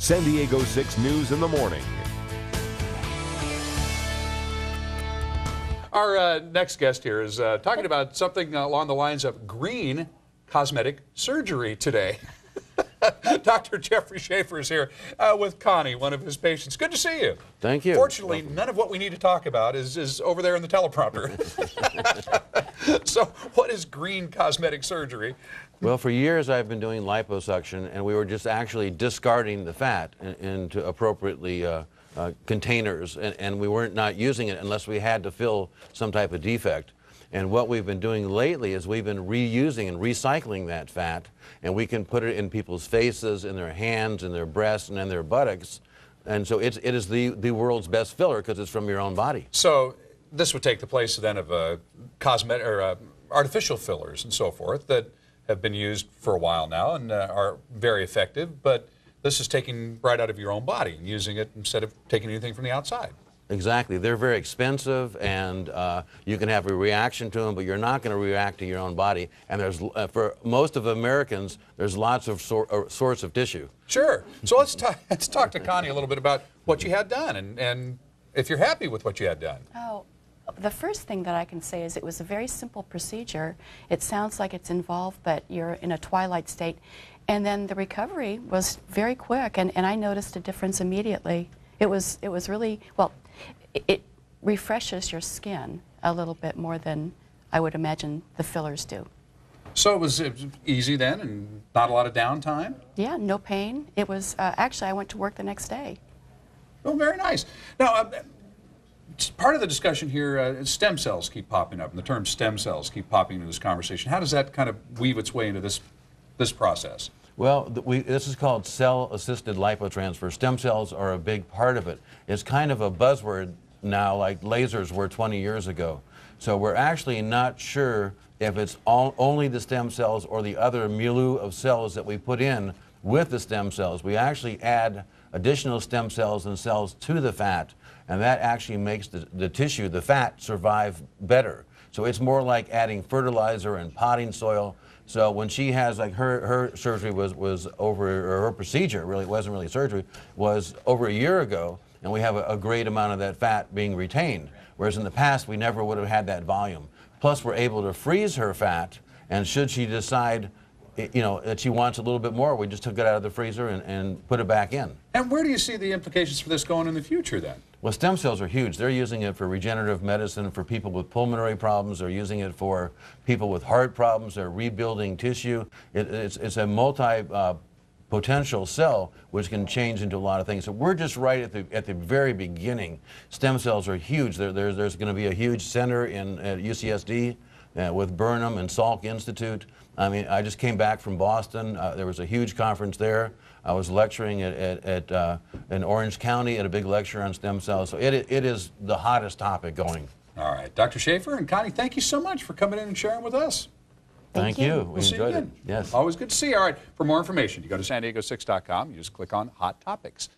San Diego 6 News in the morning. Our next guest here is talking about something along the lines of green cosmetic surgery today. Dr. Jeffry Schafer is here with Connie, one of his patients. Good to see you. Thank you. Fortunately, none of what we need to talk about is over there in the teleprompter. So what is green cosmetic surgery? Well, for years I've been doing liposuction, and we were just actually discarding the fat into appropriately containers, and we weren't not using it unless we had to fill some type of defect. And what we've been doing lately is we've been reusing and recycling that fat, and we can put it in people's faces, in their hands, in their breasts, and in their buttocks. And so it is the world's best filler because it's from your own body. So this would take the place then of cosmetic or artificial fillers and so forth that have been used for a while now and are very effective, but this is taking right out of your own body and using it instead of taking anything from the outside. Exactly. They're very expensive, and you can have a reaction to them, but you're not going to react to your own body. And there's, for most of Americans, there's lots of sorts of tissue. Sure. So let's talk to Connie a little bit about what you had done and if you're happy with what you had done. Oh, the first thing that I can say is it was a very simple procedure. It sounds like it's involved, but you're in a twilight state. And then the recovery was very quick, and I noticed a difference immediately. It was really, well, it refreshes your skin a little bit more than I would imagine the fillers do. So it was easy then and not a lot of downtime? Yeah, no pain. It was, actually I went to work the next day. Oh, very nice. Now, part of the discussion here, stem cells keep popping up, and the term stem cells keep popping into this conversation. How does that kind of weave its way into this process? Well, this is called cell-assisted lipotransfer. Stem cells are a big part of it. It's kind of a buzzword now, like lasers were 20 years ago. So we're actually not sure if it's only the stem cells or the other milieu of cells that we put in with the stem cells. We actually add additional stem cells and cells to the fat, and that actually makes the tissue, the fat, survive better. So it's more like adding fertilizer and potting soil. So when she has, like, her surgery was over, or her procedure, really, it wasn't really surgery, was over a year ago, and we have a great amount of that fat being retained, whereas in the past we never would have had that volume. Plus we're able to freeze her fat, and should she decide, you know, that she wants a little bit more, we just took it out of the freezer and put it back in. And where do you see the implications for this going in the future then? Well, stem cells are huge. They're using it for regenerative medicine, for people with pulmonary problems. They're using it for people with heart problems. They're rebuilding tissue. It's a multi-potential cell which can change into a lot of things. So we're just right at the very beginning. Stem cells are huge. There's going to be a huge center at UCSD with Burnham and Salk Institute. I mean, I just came back from Boston. There was a huge conference there. I was lecturing in Orange County at a big lecture on stem cells. So it is the hottest topic going. All right. Dr. Schafer and Connie, thank you so much for coming in and sharing with us. Thank you. We'll see you again. Yes. Always good to see you. All right. For more information, you go to san diego6.com. You just click on Hot Topics.